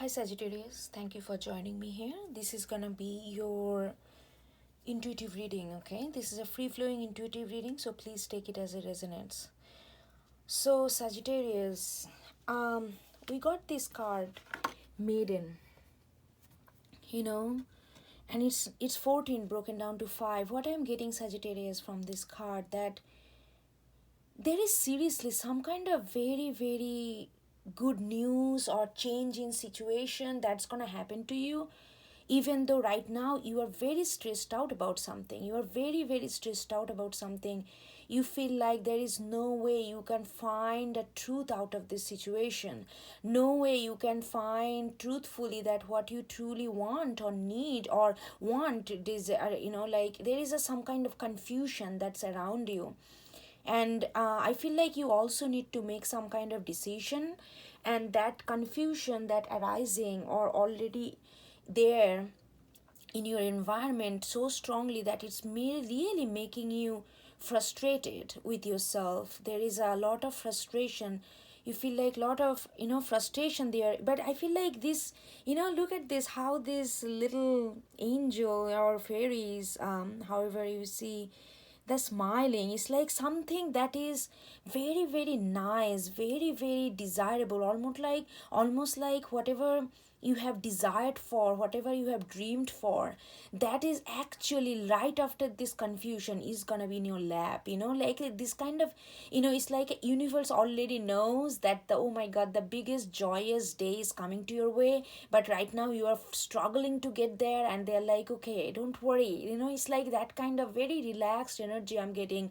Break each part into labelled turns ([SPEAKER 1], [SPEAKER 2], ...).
[SPEAKER 1] Hi Sagittarius, thank you for joining me here. This is gonna be your intuitive reading, okay? This is a free flowing intuitive reading, so please take it as it resonates. So, Sagittarius, we got this card, Maiden, you know, and it's 14 broken down to 5. What I'm getting, Sagittarius, from this card, that there is seriously some kind of very, very good news or change in situation that's gonna happen to you, even though right now you are very stressed out about something. You are very, very stressed out about something. You feel like there is no way you can find a truth out of this situation. No way you can find truthfully that what you truly want or need or want, desire, like there is some kind of confusion that's around you. And I feel like you also need to make some kind of decision, and that confusion that arising or already there in your environment so strongly that it's really making you frustrated with yourself. There is a lot of frustration. You feel like a lot of frustration there, but I feel like this, look at this, how this little angel or fairies, however you see, the smiling is like something that is very, very nice, very, very desirable, almost like whatever you have desired for, whatever you have dreamed for, that is actually right after this confusion is gonna be in your lap. Like this kind of, it's like universe already knows that the, oh my god, the biggest joyous day is coming to your way, but right now you are struggling to get there, and they're like, okay, don't worry. It's like that kind of very relaxed energy I'm getting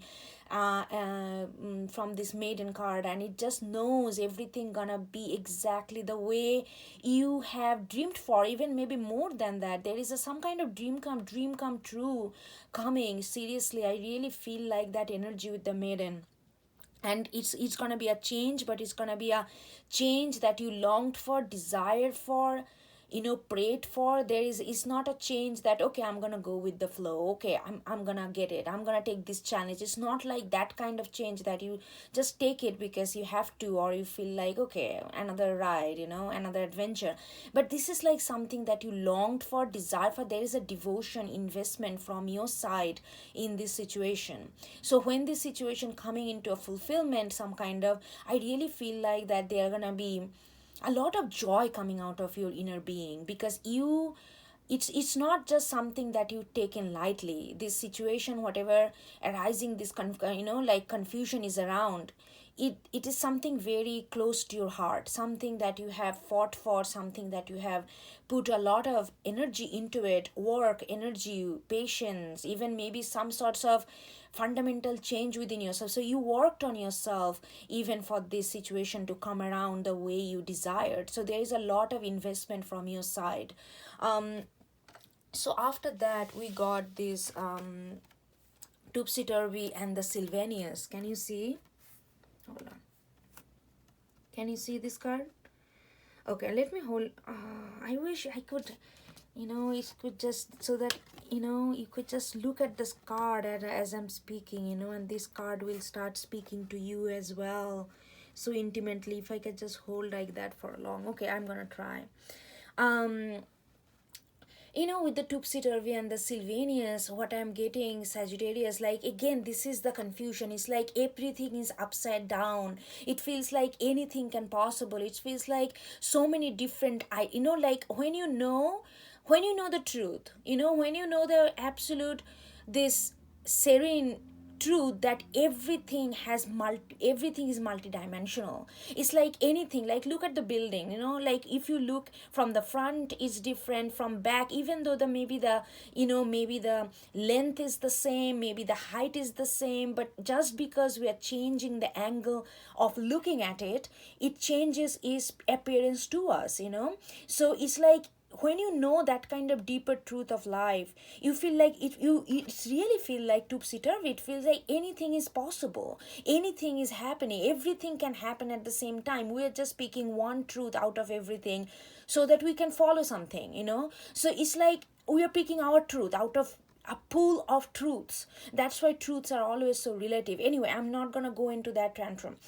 [SPEAKER 1] from this maiden card, and it just knows everything gonna be exactly the way you have dreamed for, even maybe more than that. There is some kind of dream come true coming. Seriously, I really feel like that energy with the maiden. And it's gonna be a change, but it's gonna be a change that you longed for, desired for, prayed for. It's not a change that, okay, I'm gonna go with the flow, okay, I'm gonna get it, I'm gonna take this challenge. It's not like that kind of change that you just take it because you have to, or you feel like, okay, another ride, another adventure. But this is like something that you longed for, desired for. There is a devotion, investment from your side in this situation. So when this situation coming into a fulfillment, some kind of, I really feel like that they are gonna be a lot of joy coming out of your inner being, because it's not just something that you taken lightly. This situation, whatever arising, this like confusion is around, it is something very close to your heart, something that you have fought for, something that you have put a lot of energy into it, work, energy, patience, even maybe some sorts of fundamental change within yourself. So you worked on yourself even for this situation to come around the way you desired. So there is a lot of investment from your side. So after that, we got this topsy-turvy and the Sylvanus. Can you see? Hold on. Can you see this card? Okay, let me hold. I wish I could, it could just, so that, you could just look at this card as I'm speaking, and this card will start speaking to you as well so intimately. If I could just hold like that for long. Okay, I'm gonna try. With the topsy-turvy and the Sylvanus, what I'm getting, Sagittarius, like, again, this is the confusion. It's like everything is upside down. It feels like anything can possible. It feels like so many different, like when you know the truth, when you know the absolute, this serene truth that everything is multidimensional. It's like anything, like look at the building, like if you look from the front, it's different from back, even though maybe the length is the same, maybe the height is the same, but just because we are changing the angle of looking at it, it changes its appearance to us. So it's like when you know that kind of deeper truth of life, you feel like it's really feel like topsy-turvy. It feels like anything is possible, anything is happening, everything can happen at the same time. We are just picking one truth out of everything so that we can follow something. So it's like we are picking our truth out of a pool of truths. That's why truths are always so relative. Anyway, I'm not gonna go into that tantrum.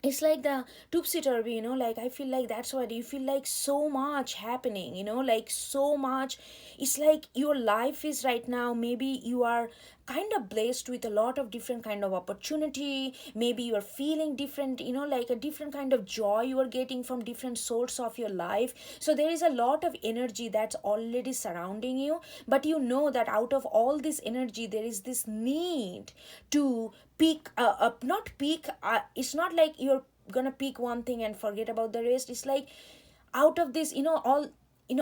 [SPEAKER 1] it's like the topsy-turvy, like I feel like that's what you feel like, so much happening, like so much. It's like your life is right now, maybe you are kind of blessed with a lot of different kind of opportunity, maybe you are feeling different, like a different kind of joy you are getting from different source of your life. So there is a lot of energy that's already surrounding you, but you know that out of all this energy there is this need to pick up, not pick, it's not like you're gonna pick one thing and forget about the rest. It's like out of this,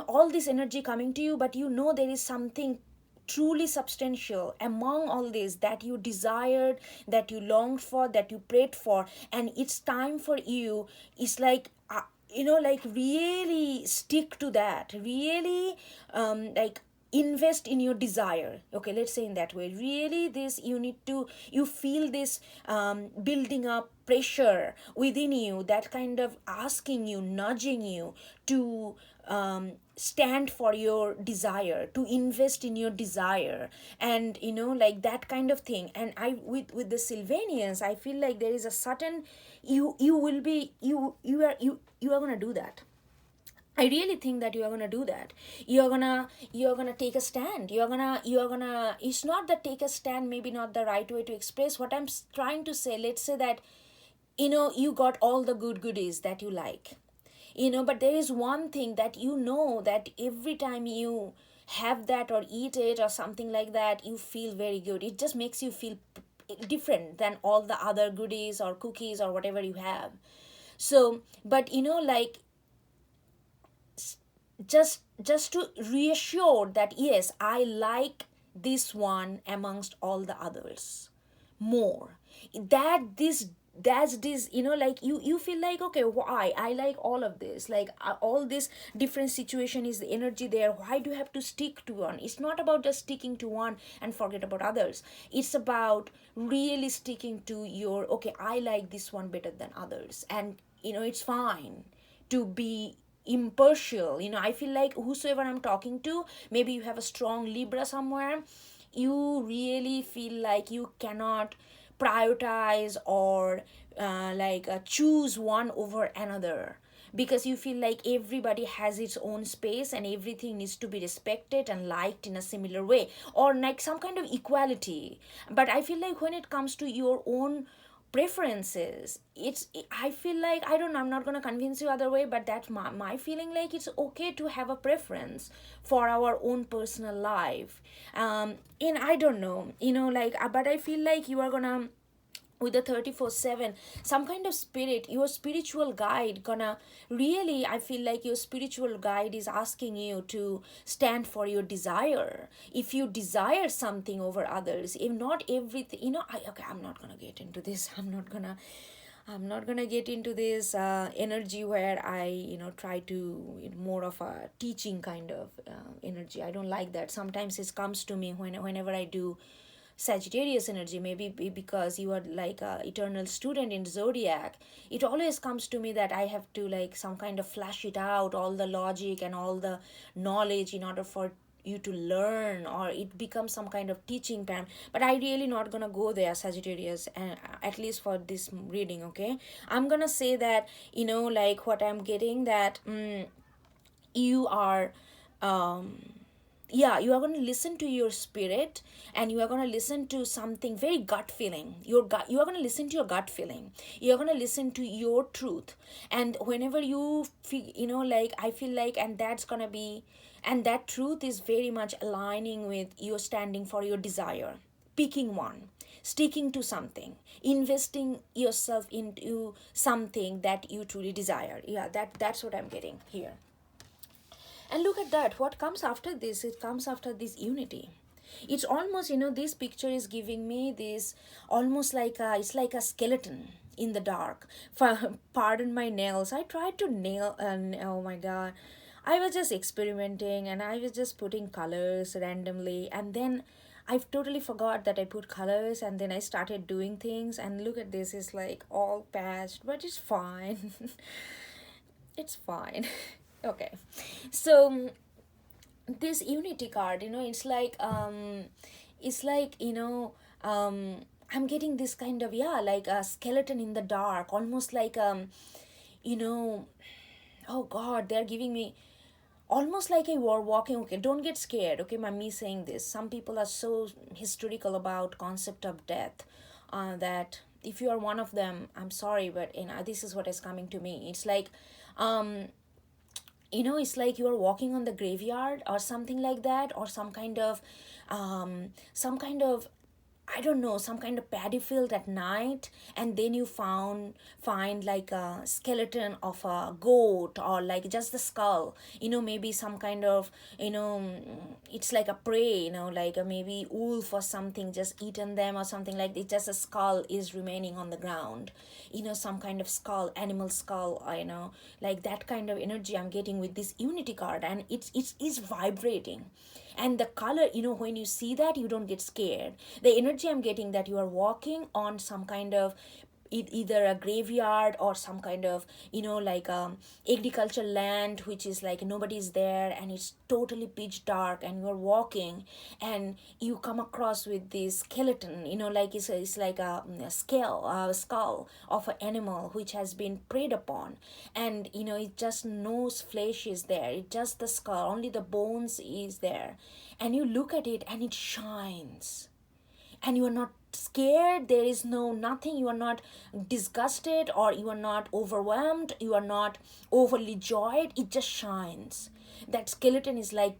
[SPEAKER 1] all this energy coming to you, but there is something truly substantial among all this that you desired, that you longed for, that you prayed for, and it's time for you. It's like like really stick to that, really like invest in your desire. Okay, let's say in that way, really this you need to, you feel this building up pressure within you, that kind of asking you, nudging you to stand for your desire, to invest in your desire, and like that kind of thing. And I with the Sylvanians, I feel like there is a certain, you will be, you are gonna do that. I really think that you are gonna do that. You're gonna take a stand. You're gonna. It's not that take a stand. Maybe not the right way to express what I'm trying to say. Let's say that you got all the goodies that you like. But there is one thing that that every time you have that or eat it or something like that, you feel very good. It just makes you feel different than all the other goodies or cookies or whatever you have. So, but like just to reassure that yes, I like this one amongst all the others more, that this that's this, like you feel like, okay, why I like all of this, like all this different situation is the energy there, why do you have to stick to one? It's not about just sticking to one and forget about others. It's about really sticking to your, okay, I like this one better than others, and it's fine to be impartial. I feel like whosoever I'm talking to, maybe you have a strong Libra somewhere, you really feel like you cannot prioritize or choose one over another, because you feel like everybody has its own space and everything needs to be respected and liked in a similar way, or like some kind of equality. But I feel like when it comes to your own preferences, I feel like, I don't know, I'm not going to convince you other way, but that's my feeling, like it's okay to have a preference for our own personal life. And I don't know, but I feel like you are gonna, with the 34/7, some kind of spirit, your spiritual guide gonna really, I feel like your spiritual guide is asking you to stand for your desire. If you desire something over others, if not everything, okay, I'm not gonna get into this. I'm not gonna get into this energy where I try to, more of a teaching kind of energy. I don't like that. Sometimes it comes to me whenever I do Sagittarius energy, maybe because you are like a eternal student in zodiac. It always comes to me that I have to like some kind of flash it out, all the logic and all the knowledge in order for you to learn, or it becomes some kind of teaching time. But I really not gonna go there, Sagittarius, at least for this reading. Okay, I'm gonna say that like what I'm getting, that you are yeah, you are going to listen to your spirit, and you are going to listen to something very gut feeling. Your gut, you are going to listen to your gut feeling, you are going to listen to your truth. And whenever you feel, like I feel like, and that's going to be, and that truth is very much aligning with your standing for your desire, picking one, sticking to something, investing yourself into something that you truly desire. Yeah, that's what I'm getting here. And look at that, what comes after this? It comes after this unity. It's almost, this picture is giving me this almost like it's like a skeleton in the dark. Pardon my nails. I tried to nail, oh my god. I was just experimenting and I was just putting colors randomly, and then I totally forgot that I put colors, and then I started doing things, and look at this, it's like all patched, but it's fine. It's fine. Okay, so this unity card, it's like I'm getting this kind of, yeah, like a skeleton in the dark, almost like, you know, oh God, they're giving me almost like you are walking. Okay, don't get scared, okay, by me saying this. Some people are so hysterical about concept of death, that if you are one of them, I'm sorry, but this is what is coming to me. It's like, um it's like you are walking on the graveyard or something like that, or some kind of, I don't know, some kind of paddy field at night, and then you find like a skeleton of a goat, or like just the skull, maybe some kind of, it's like a prey, like maybe wolf or something just eaten them or something, like it just a skull is remaining on the ground, some kind of skull, animal skull, like that kind of energy I'm getting with this unity card, and it's vibrating. And the color, when you see that, you don't get scared. The energy I'm getting, that you are walking on some kind of either a graveyard or some kind of, like agricultural land, which is like nobody's there and it's totally pitch dark, and you're walking and you come across with this skeleton, like it's like a skull of an animal which has been preyed upon. And it just no flesh is there, it just the skull, only the bones is there. And you look at it and it shines, and you are not scared, there is nothing, you are not disgusted, or you are not overwhelmed, you are not overly joyed, it just shines. That skeleton is like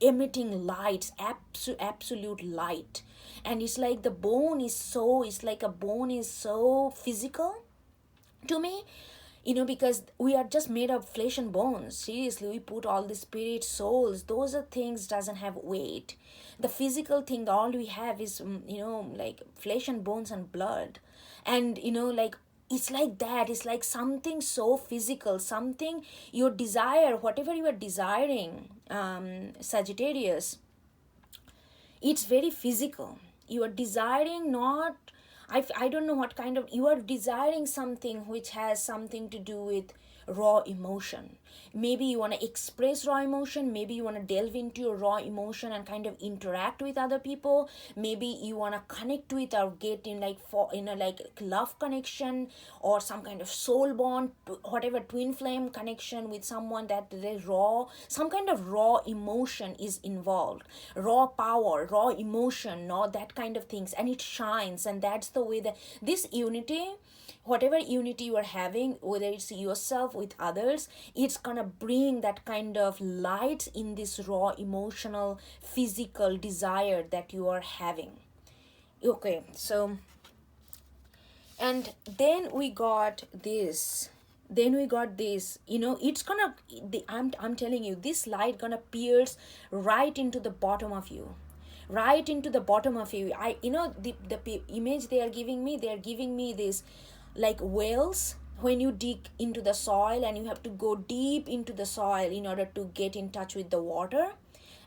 [SPEAKER 1] emitting lights, absolute light. And it's like the bone is so, it's like a bone is so physical to me, because we are just made of flesh and bones. Seriously, we put all the spirit, souls, those are things doesn't have weight. The physical thing, all we have is, like flesh and bones and blood. And like it's like that, it's like something so physical, something your desire, whatever you are desiring, Sagittarius, it's very physical. You are desiring not, I don't know what kind of, you are desiring something which has something to do with raw emotion. Maybe you want to express raw emotion, maybe you want to delve into your raw emotion and kind of interact with other people, maybe you want to connect with or get in like like love connection, or some kind of soul bond, whatever, twin flame connection with someone, that there's raw, some kind of raw emotion is involved, raw power, raw emotion, that kind of things, and it shines. And that's the way that this unity, whatever unity you are having, whether it's yourself with others, it's gonna bring that kind of light in this raw emotional physical desire that you are having. Okay, so, and then we got this, it's gonna, I'm telling you, this light gonna pierce right into the bottom of you, right into the bottom of you. The image they are giving me this, like whales, when you dig into the soil and you have to go deep into the soil in order to get in touch with the water,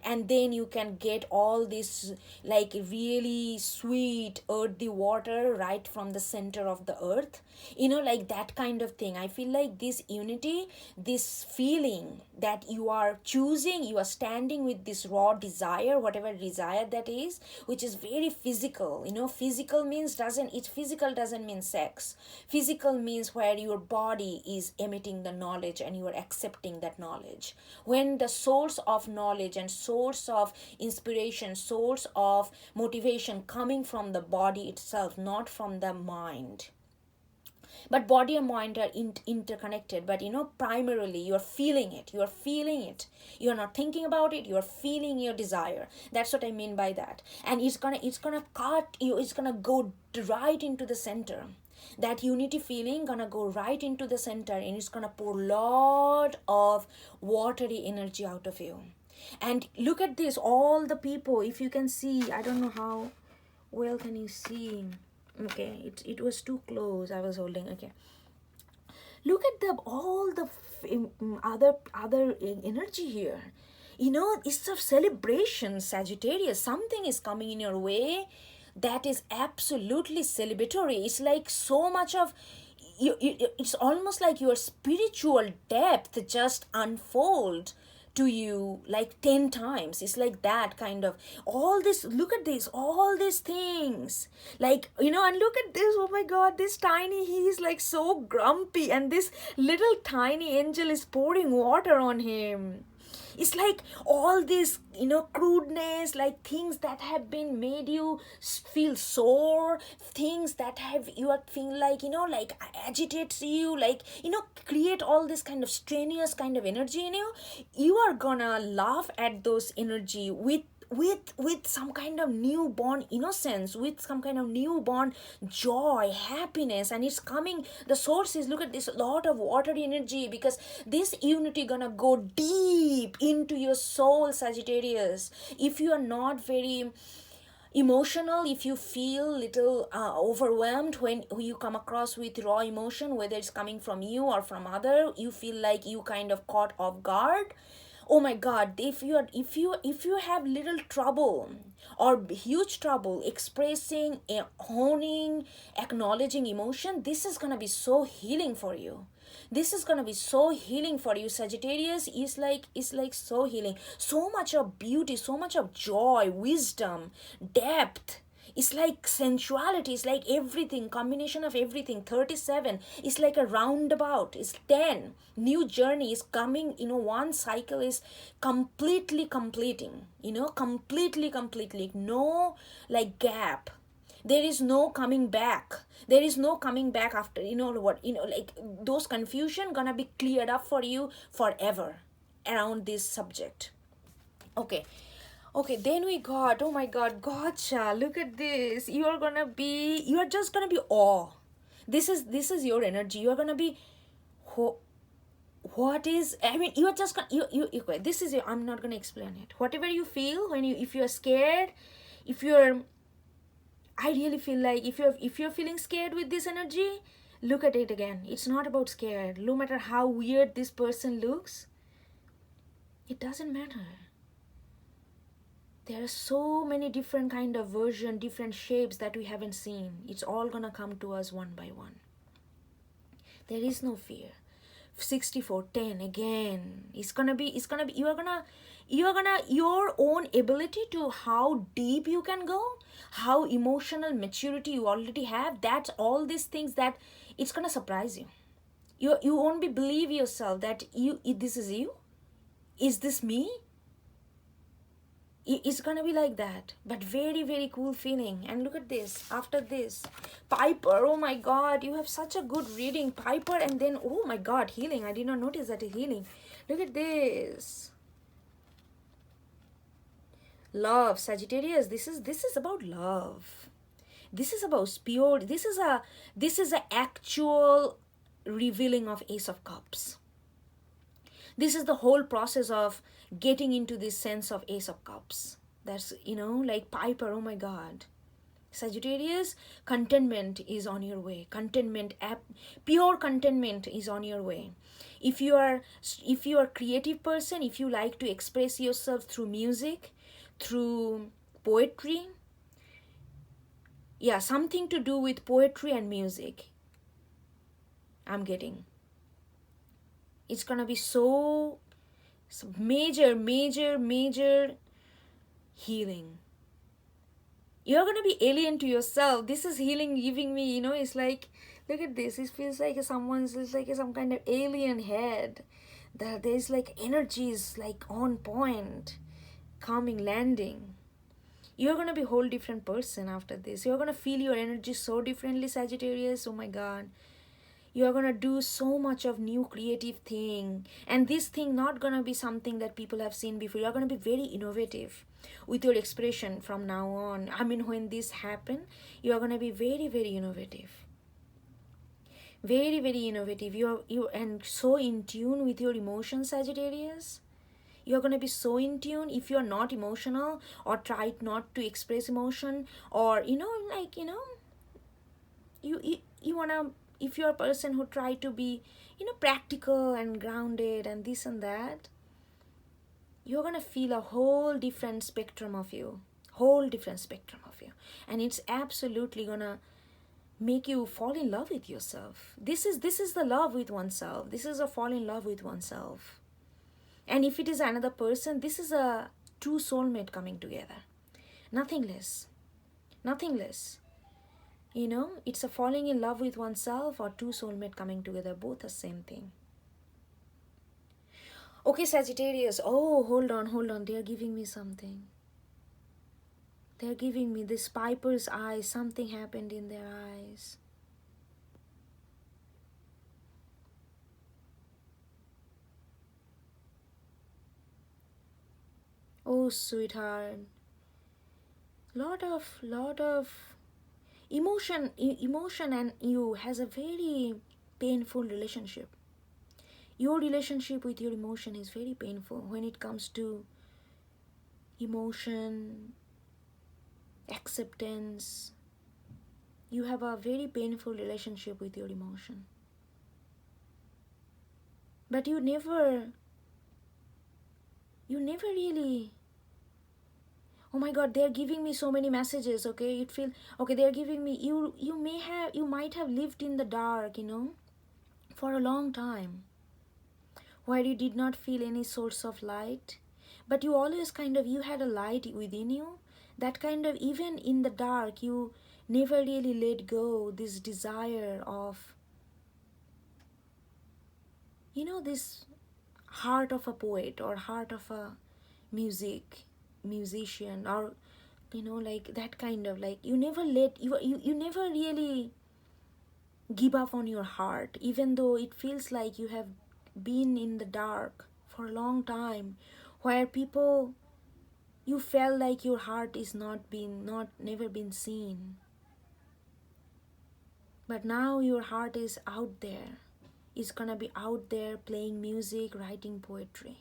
[SPEAKER 1] and then you can get all this like really sweet earthy water right from the center of the earth, like that kind of thing. I feel like this unity, this feeling that you are choosing, you are standing with this raw desire, whatever desire that is, which is very physical. Physical means physical doesn't mean sex. Physical means where your body is emitting the knowledge and you are accepting that knowledge. When the source of knowledge and source of inspiration, source of motivation coming from the body itself, not from the mind. But body and mind are interconnected, but primarily you are feeling it, you are not thinking about it, you are feeling your desire. That's what I mean by that. And it's gonna cut you, it's gonna go right into the center. That unity feeling gonna go right into the center, and it's gonna pour lot of watery energy out of you. And look at this, all the people, if you can see, I don't know how well can you see. Okay, it was too close, I was holding. Okay, look at all the other energy here. It's a celebration, Sagittarius. Something is coming in your way that is absolutely celebratory. It's like so much of you, it's almost like your spiritual depth just unfold to you like 10 times. It's like that kind of, all this, look at this, all these things, like, you know, and look at this, oh my god, this tiny, he is like so grumpy, and this little tiny angel is pouring water on him. It's like all this, you know, crudeness, like things that have been made you feel sore, things that have you are feel like, you know, like agitates you, like, you know, create all this kind of strenuous kind of energy in you. You are gonna laugh at those energy with some kind of newborn innocence, with some kind of newborn joy, happiness, and it's coming, the source is, look at this, lot of watery energy, because this unity gonna go deep into your soul, Sagittarius. If you are not very emotional, if you feel little overwhelmed when you come across with raw emotion, whether it's coming from you or from other, you feel like you kind of caught off guard, oh my god, if you have little trouble or huge trouble expressing, honing, acknowledging emotion, this is gonna be so healing for you. This is gonna be so healing for you, Sagittarius. Is like, so healing, so much of beauty, so much of joy, wisdom, depth. It's like sensuality, it's like everything, combination of everything. 37 is like a roundabout, it's 10. New journey is coming, you know, one cycle is completely completing, you know, completely. No, like, gap. There is no coming back. There is no coming back after, you know what, you know, like those confusion gonna be cleared up for you forever around this subject. Okay, then we got, oh my god, gotcha, look at this. You are just gonna be awe. This is your energy. You are gonna be, what is, I mean, you are just gonna, okay, this is your, I'm not gonna explain it. Whatever you feel when you, if you're scared, if you're, I really feel like if you're feeling scared with this energy, look at it again. It's not about scared. No matter how weird this person looks, it doesn't matter. There are so many different kind of version, different shapes that we haven't seen. It's all gonna come to us one by one. There is no fear. 64:10 again. It's gonna be, you are gonna, your own ability to how deep you can go, how emotional maturity you already have, that's all these things that it's gonna surprise you. You won't be believe yourself that this is you. Is this me? It's gonna be like that, but very, very cool feeling. And look at this, after this, Piper, oh my god, you have such a good reading, Piper, and then, oh my god, healing. I did not notice that healing. Look at this, love, Sagittarius. This is about love. This is about pure, this is a actual revealing of Ace of Cups. This is the whole process of getting into this sense of Ace of Cups. That's, you know, like Piper, oh my god. Sagittarius, contentment is on your way. Pure contentment is on your way. If you are a creative person, if you like to express yourself through music, through poetry, yeah, something to do with poetry and music, I'm getting. It's gonna be so major healing. You're gonna be alien to yourself. This is healing giving me, you know, it's like, look at this. It feels like it's like some kind of alien head. There's like energies like on point, coming, landing. You're gonna be a whole different person after this. You're gonna feel your energy so differently, Sagittarius. Oh my god. You're gonna do so much of new creative thing, and this thing not gonna be something that people have seen before. You're gonna be very innovative with your expression from now on. I mean, when this happen, you're gonna be very, very innovative. Very, very innovative. You and so in tune with your emotions, Sagittarius. You're gonna be so in tune. If you're not emotional or try not to express emotion, or you wanna, if you're a person who try to be, practical and grounded and this and that, you're gonna feel a whole different spectrum of you. And it's absolutely gonna make you fall in love with yourself. This is the love with oneself. This is a fall in love with oneself. And if it is another person, this is a true soulmate coming together. Nothing less. Nothing less. You know, it's a falling in love with oneself or two soulmate coming together. Both the same thing. Okay, Sagittarius. Oh, hold on, hold on. They are giving me something. They are giving me this Piper's eyes. Something happened in their eyes. Oh, sweetheart. Lot of emotion and you has a very painful relationship. Your relationship with your emotion is very painful when it comes to emotion, acceptance. You have a very painful relationship with your emotion. But you never really, oh my god, they're giving me so many messages. Okay, it feel okay, they're giving me, you might have lived in the dark, you know, for a long time, where you did not feel any source of light, but you always kind of, you had a light within you, that kind of, even in the dark, you never really let go this desire of, you know, this heart of a poet or heart of a musician, or you know, like that kind of, like you never let you never really give up on your heart, even though it feels like you have been in the dark for a long time, where people, you felt like your heart is not never been seen, but now your heart is out there, is gonna be out there playing music, writing poetry.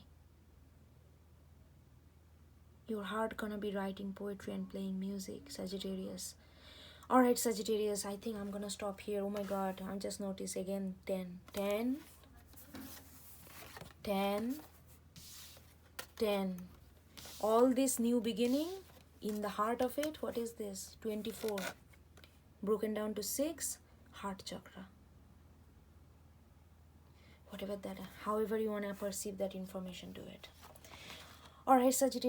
[SPEAKER 1] Your heart gonna be writing poetry and playing music, Sagittarius. Alright, Sagittarius, I think I'm gonna stop here. Oh my god, I just noticed again 10, 10, 10, 10. All this new beginning in the heart of it, what is this? 24. Broken down to 6, heart chakra. Whatever that, however you wanna perceive that information, do it. Alright, Sagittarius.